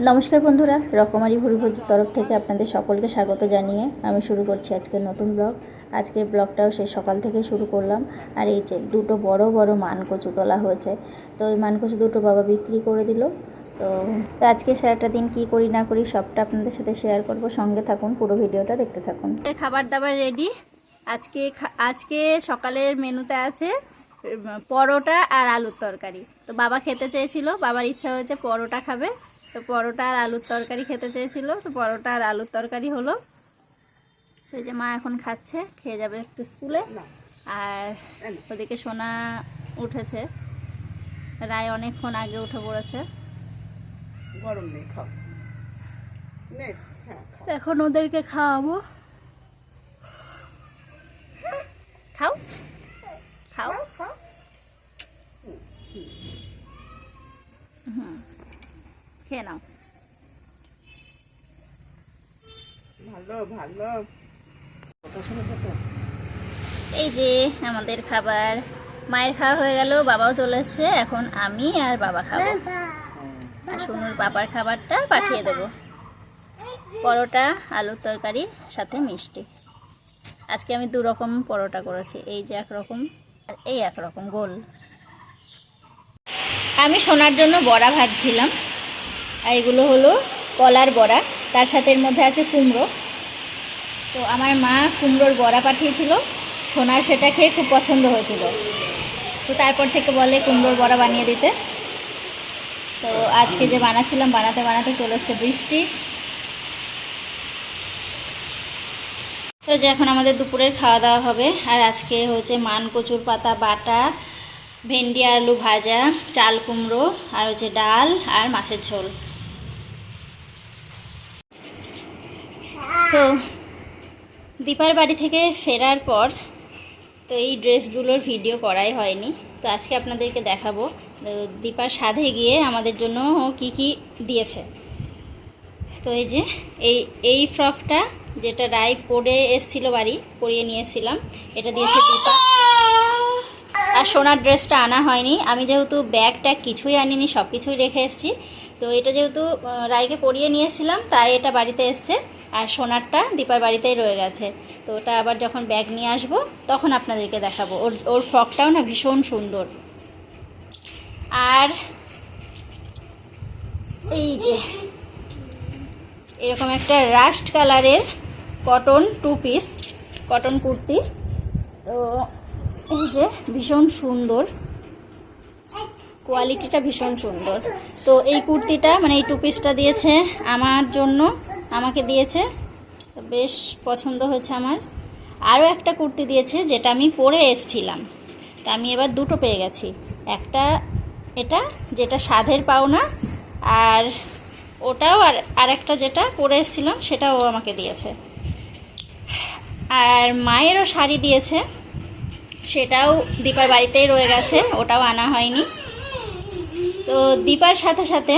নমস্কার বন্ধুরা, রকমারি ভুরিভোজের তরফ থেকে আপনাদের সকলকে স্বাগত জানিয়ে আমি শুরু করছি আজকের নতুন ব্লগ। আজকের ব্লগটাও সেই সকাল থেকে শুরু করলাম। আর এই যে দুটো বড় বড় মানকচু তোলা হয়েছে, তো ওই মানকচু দুটো বাবা বিক্রি করে দিল। তো আজকে সারাটা দিন কি করি না করি সবটা আপনাদের সাথে শেয়ার করব। সঙ্গে থাকুন, পুরো ভিডিওটা দেখতে থাকুন। খাবার দাবার রেডি। আজকে সকালের মেনুতে আছে পরোটা আর আলুর তরকারি। তো বাবা খেতে চেয়েছিল, বাবার ইচ্ছা হয়েছে পরোটা খাবে, তো পরোটা আর আলুর তরকারি খেতে চেয়েছিল, তো পরোটা আর আলুর তরকারি হলো। তো এই যে মা এখন খাচ্ছে, খেয়ে যাবে একটু স্কুলে। আর ওদিকে সোনা উঠেছে, রায় অনেকক্ষণ আগে উঠে পড়েছে। গরম নেই, খাও। এখন ওদেরকে খাওয়াবো। খাও খাও খাও। খেয়ে নাও। ভালো ভালো। এই যে আমাদের খাবার, মায়ের খাওয়া হয়ে গেল, বাবাও চলে এসছে। এখন আমি আর বাবা খাবো। আর সোনুর বাবার খাবারটা পাঠিয়ে দেব। পরোটা, আলুর তরকারি, সাথে মিষ্টি। আজকে আমি দু রকম পরোটা করেছি, এই যে একরকম আর এই একরকম গোল। আমি সোনার জন্য বড়া ভাজছিলাম। আর এগুলো হলো কলার বড়া, তার সাথে এর মধ্যে আছে কুমড়ো। তো আমার মা কুমড়োর বড়া পাঠিয়েছিল, সোনার সেটা খেয়ে খুব পছন্দ হয়েছিল। তো তারপর থেকে বলে কুমড়োর বড়া বানিয়ে দিতে। তো আজকে যে বানাচ্ছিলাম, বানাতে বানাতে চলে এসছে বৃষ্টি। তো যে এখন আমাদের দুপুরের খাওয়া দাওয়া হবে। আর আজকে হচ্ছে মানকচুর পাতা বাটা, ভেন্ডি আলু ভাজা, চাল কুমড়ো, আর হচ্ছে ডাল আর মাছের ঝোল। তো দীপার বাড়ি থেকে ফেরার পর তো এই ড্রেসগুলোর ভিডিও করাই হয়নি, তো আজকে আপনাদেরকে দেখাবো দীপার সাধে গিয়ে আমাদের জন্য ও কী কী দিয়েছে। তো এই যে এই ফ্রকটা, যেটা রায় পরে এসেছিল, বাড়ি পরিয়ে নিয়ে এসেছিলাম, এটা দিয়েছে দীপা। আর সোনার ড্রেসটা আনা হয়নি, আমি যেহেতু ব্যাগ ট্যাগ কিছুই আনিনি, সব কিছুই রেখে এসেছি। তো এটা যেহেতু রায়কে পরিয়ে নিয়ে এসেছিলাম, তাই এটা বাড়িতে এসছে। আর সোনারটা দীপার বাড়িতেই রয়ে গেছে। তো ওটা আবার যখন ব্যাগ নিয়ে আসবো তখন আপনাদেরকে দেখাবো। ওর ফ্রকটাও না ভীষণ সুন্দর। আর এই যে এরকম একটা রাস্ট কালারের কটন 2 পিস কটন কুর্তি। তো এই যে ভীষণ সুন্দর, কোয়ালিটিটা ভীষণ সুন্দর। তো এই কুর্তিটা মানে এই 2 পিসটা দিয়েছে আমার জন্য, আমাকে দিয়েছে, তো বেশ পছন্দ হয়েছে আমার। আরও একটা কুর্তি দিয়েছে যেটা আমি পরে এসছিলাম, তা আমি এবার দুটো পেয়ে গেছি। একটা এটা যেটা সাধের পাওনা, আর ওটাও, আর একটা যেটা পরে এসছিলাম সেটাও আমাকে দিয়েছে। আর মায়েরও শাড়ি দিয়েছে, সেটাও দীপার বাড়িতেই রয়ে গেছে, ওটাও আনা হয়নি। তো দীপার সাথে সাথে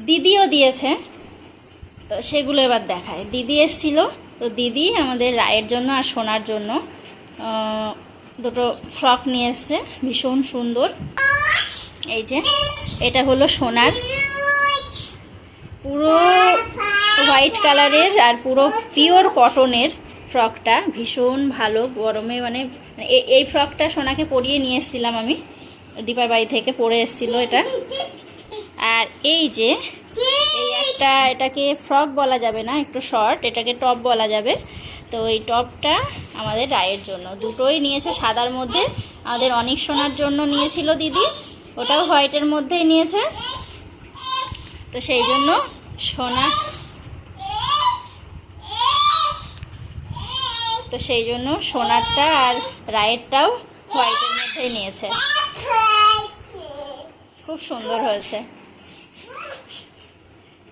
দিদিও দিয়েছে, তো সেগুলো এবার দেখায়। দিদি এসেছিল, তো দিদি আমাদের রায়ের জন্য আর সোনার জন্য দুটো ফ্রক নিয়ে এসছে, ভীষণ সুন্দর। এই যে এটা হলো সোনার, পুরো হোয়াইট কালারের আর পুরো পিওর কটনের ফ্রকটা, ভীষণ ভালো। গরমে মানে এই ফ্রকটা সোনাকে পরিয়ে নিয়ে এসেছিলাম আমি, দীপার বাড়ি থেকে পরে এসেছিলো এটা। আর এই যে এই একটা, এটাকে ফ্রক বলা যাবে না, একটু শর্ট, এটাকে টপ বলা যাবে। তো এই টপটা আমাদের রায়ের জন্য, দুটোই নিয়েছে সাদার মধ্যে। আমাদের অনেক সোনার জন্য নিয়েছিল দিদি, ওটাও হোয়াইটের মধ্যেই নিয়েছে। তো সেই জন্য সোনারটা আর রায়েরটাও হোয়াইটের মধ্যেই নিয়েছে। খুব সুন্দর হয়েছে।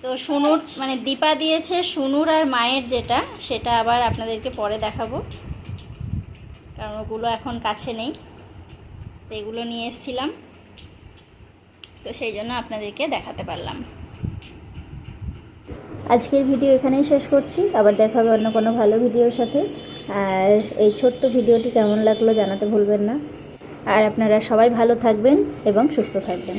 তো সুনুর মানে দীপা দিয়েছে সুনুর আর মায়ের যেটা, সেটা আবার আপনাদেরকে পরে দেখাবো, কারণ ওগুলো এখন কাছে নেই। তো এগুলো নিয়ে এসেছিলাম, তো সেই জন্য আপনাদেরকে দেখাতে পারলাম। আজকের ভিডিও এখানেই শেষ করছি, আবার দেখা হবে অন্য কোনো ভালো ভিডিওর সাথে। আর এই ছোট্ট ভিডিওটি কেমন লাগলো জানাতে ভুলবেন না। আর আপনারা সবাই ভালো থাকবেন এবং সুস্থ থাকবেন।